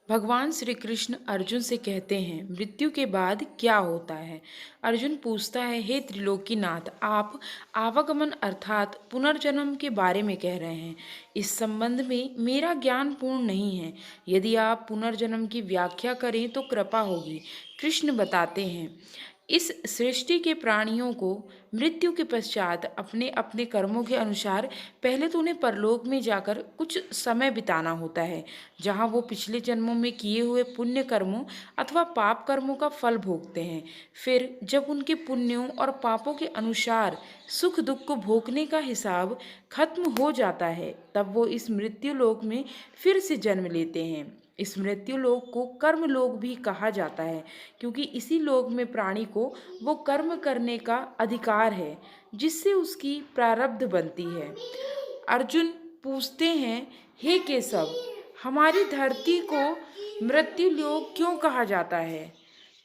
भगवान श्री कृष्ण अर्जुन से कहते हैं, मृत्यु के बाद क्या होता है। अर्जुन पूछता है, हे त्रिलोकीनाथ, आप आवागमन अर्थात पुनर्जन्म के बारे में कह रहे हैं। इस संबंध में मेरा ज्ञान पूर्ण नहीं है। यदि आप पुनर्जन्म की व्याख्या करें तो कृपा होगी। कृष्ण बताते हैं, इस सृष्टि के प्राणियों को मृत्यु के पश्चात अपने अपने कर्मों के अनुसार पहले तो उन्हें परलोक में जाकर कुछ समय बिताना होता है, जहाँ वो पिछले जन्मों में किए हुए पुण्य कर्मों अथवा पाप कर्मों का फल भोगते हैं। फिर जब उनके पुण्यों और पापों के अनुसार सुख दुख को भोगने का हिसाब खत्म हो जाता है, तब वो इस मृत्यु लोक में फिर से जन्म लेते हैं। इस मृत्यु लोक को कर्म लोक भी कहा जाता है, क्योंकि इसी लोक में प्राणी को वो कर्म करने का अधिकार है जिससे उसकी प्रारब्ध बनती है। अर्जुन पूछते हैं, हे केशव, हमारी धरती को मृत्यु लोक क्यों कहा जाता है।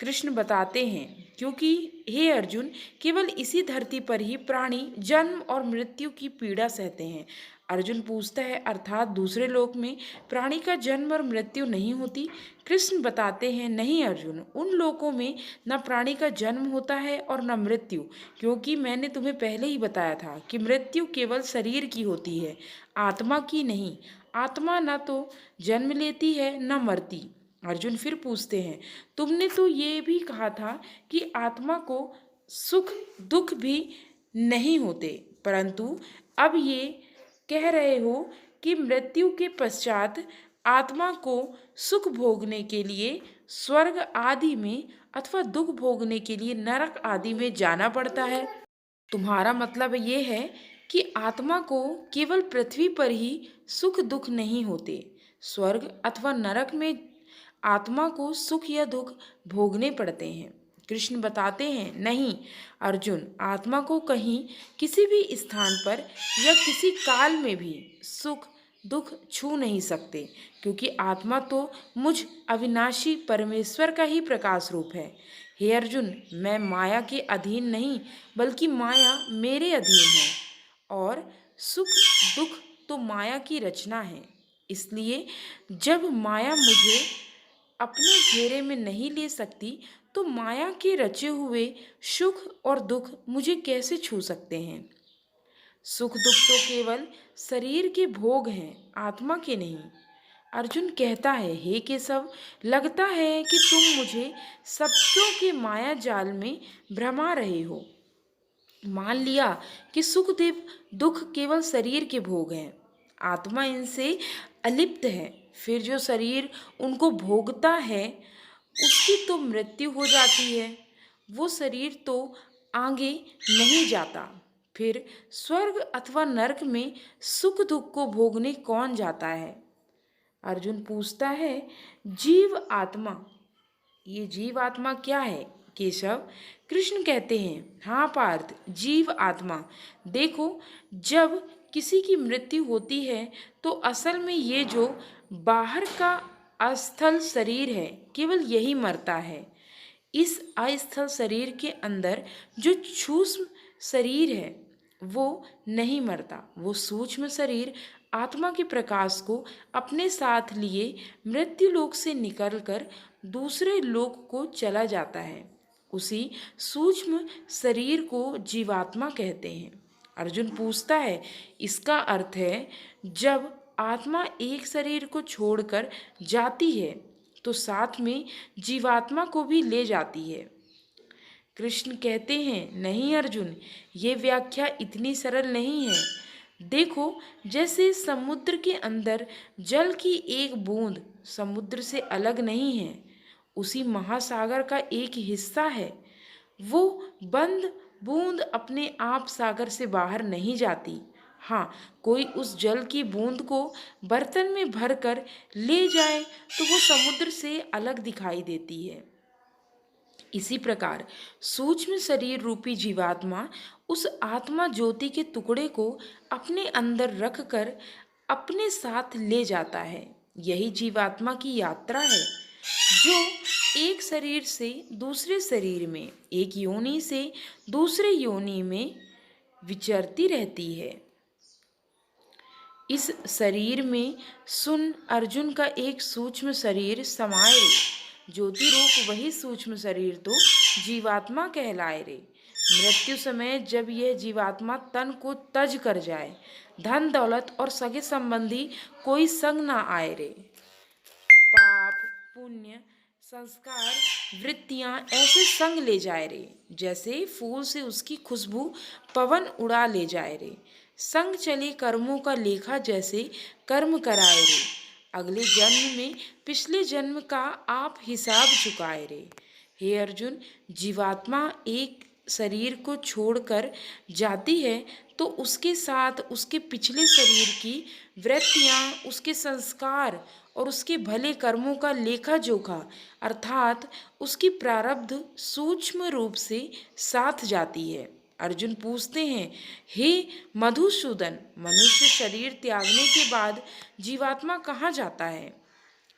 कृष्ण बताते हैं, क्योंकि हे अर्जुन, केवल इसी धरती पर ही प्राणी जन्म और मृत्यु की पीड़ा सहते हैं। अर्जुन पूछता है, अर्थात दूसरे लोक में प्राणी का जन्म और मृत्यु नहीं होती। कृष्ण बताते हैं, नहीं अर्जुन, उन लोकों में न प्राणी का जन्म होता है और न मृत्यु, क्योंकि मैंने तुम्हें पहले ही बताया था कि मृत्यु केवल शरीर की होती है, आत्मा की नहीं। आत्मा न तो जन्म लेती है न मरती। अर्जुन फिर पूछते हैं, तुमने तो ये भी कहा था कि आत्मा को सुख दुख भी नहीं होते, परंतु अब ये कह रहे हो कि मृत्यु के पश्चात आत्मा को सुख भोगने के लिए स्वर्ग आदि में अथवा दुख भोगने के लिए नरक आदि में जाना पड़ता है। तुम्हारा मतलब ये है कि आत्मा को केवल पृथ्वी पर ही सुख दुख नहीं होते, स्वर्ग अथवा नरक में आत्मा को सुख या दुख भोगने पड़ते हैं। कृष्ण बताते हैं, नहीं अर्जुन, आत्मा को कहीं किसी भी स्थान पर या किसी काल में भी सुख दुख छू नहीं सकते, क्योंकि आत्मा तो मुझ अविनाशी परमेश्वर का ही प्रकाश रूप है। हे अर्जुन, मैं माया के अधीन नहीं, बल्कि माया मेरे अधीन है, और सुख दुख तो माया की रचना है। इसलिए जब माया मुझे अपने घेरे में नहीं ले सकती, तो माया के रचे हुए सुख और दुख मुझे कैसे छू सकते हैं। सुख दुख तो केवल शरीर के भोग हैं, आत्मा के नहीं। अर्जुन कहता है, हे केशव, लगता है कि तुम मुझे शब्दों के माया जाल में भ्रमा रहे हो। मान लिया कि सुख दुख केवल शरीर के भोग हैं, आत्मा इनसे अलिप्त है। फिर जो शरीर उनको भोगता है उसकी तो मृत्यु हो जाती है, वो शरीर तो आगे नहीं जाता। फिर स्वर्ग अथवा नरक में सुख दुख को भोगने कौन जाता है। अर्जुन पूछता है, जीव आत्मा। ये जीव आत्मा क्या है केशव। कृष्ण कहते हैं, हाँ पार्थ, जीव आत्मा। देखो, जब किसी की मृत्यु होती है तो असल में ये जो बाहर का अस्थल शरीर है, केवल यही मरता है। इस अस्थल शरीर के अंदर जो सूक्ष्म शरीर है वो नहीं मरता। वो सूक्ष्म शरीर आत्मा के प्रकाश को अपने साथ लिए मृत्यु लोक से निकलकर दूसरे लोक को चला जाता है। उसी सूक्ष्म शरीर को जीवात्मा कहते हैं। अर्जुन पूछता है, इसका अर्थ है जब आत्मा एक शरीर को छोड़कर जाती है तो साथ में जीवात्मा को भी ले जाती है। कृष्ण कहते हैं, नहीं अर्जुन, ये व्याख्या इतनी सरल नहीं है। देखो, जैसे समुद्र के अंदर जल की एक बूंद समुद्र से अलग नहीं है, उसी महासागर का एक हिस्सा है। वो बंद बूंद अपने आप सागर से बाहर नहीं जाती। हाँ, कोई उस जल की बूंद को बर्तन में भरकर ले जाए तो वो समुद्र से अलग दिखाई देती है। इसी प्रकार सूक्ष्म शरीर रूपी जीवात्मा उस आत्मा ज्योति के टुकड़े को अपने अंदर रखकर अपने साथ ले जाता है। यही जीवात्मा की यात्रा है, जो एक शरीर से दूसरे शरीर में, एक योनि से दूसरे योनि में विचरती रहती है। इस शरीर में सुन अर्जुन का एक सूक्ष्म शरीर समाये रे। ज्योति रूप वही सूक्ष्म शरीर तो जीवात्मा कहलाए रे। मृत्यु समय जब यह जीवात्मा तन को तज कर जाए, धन दौलत और सगे संबंधी कोई संग ना आए रे। पाप पुण्य संस्कार वृत्तियां ऐसे संग ले जाए रे, जैसे फूल से उसकी खुशबू पवन उड़ा ले जाए रे। संग चले कर्मों का लेखा जैसे कर्म कराए रे। अगले जन्म में पिछले जन्म का आप हिसाब चुकाए रे। हे अर्जुन, जीवात्मा एक शरीर को छोड़कर जाती है तो उसके साथ उसके पिछले शरीर की वृत्तियां, उसके संस्कार और उसके भले कर्मों का लेखा जोखा अर्थात उसकी प्रारब्ध सूक्ष्म रूप से साथ जाती है। अर्जुन पूछते हैं, हे मधुसूदन, मनुष्य शरीर त्यागने के बाद जीवात्मा कहाँ जाता है?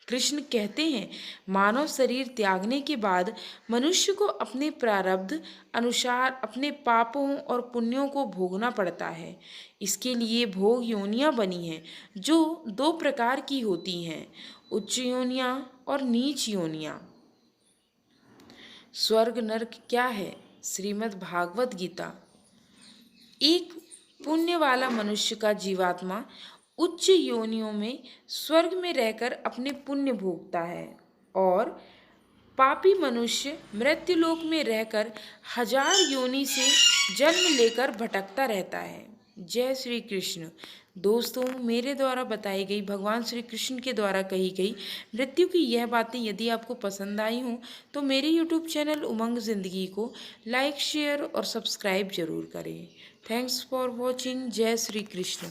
कृष्ण कहते हैं, मानव शरीर त्यागने के बाद मनुष्य को अपने प्रारब्ध अनुसार अपने पापों और पुण्यों को भोगना पड़ता है। इसके लिए भोग योनियां बनी हैं, जो दो प्रकार की होती हैं, उच्च योनियां और नीच योनियां। स्वर्ग नरक क्या है? श्रीमद् भागवत गीता। एक पुण्य वाला मनुष्य का जीवात्मा उच्च योनियों में स्वर्ग में रहकर अपने पुण्य भोगता है और पापी मनुष्य मृत्युलोक में रहकर हजार योनि से जन्म लेकर भटकता रहता है। जय श्री कृष्ण। दोस्तों, मेरे द्वारा बताई गई भगवान श्री कृष्ण के द्वारा कही गई मृत्यु की यह बातें यदि आपको पसंद आई हों तो मेरे यूट्यूब चैनल उमंग ज़िंदगी को लाइक शेयर और सब्सक्राइब जरूर करें। Thanks for watching. जय श्री कृष्ण।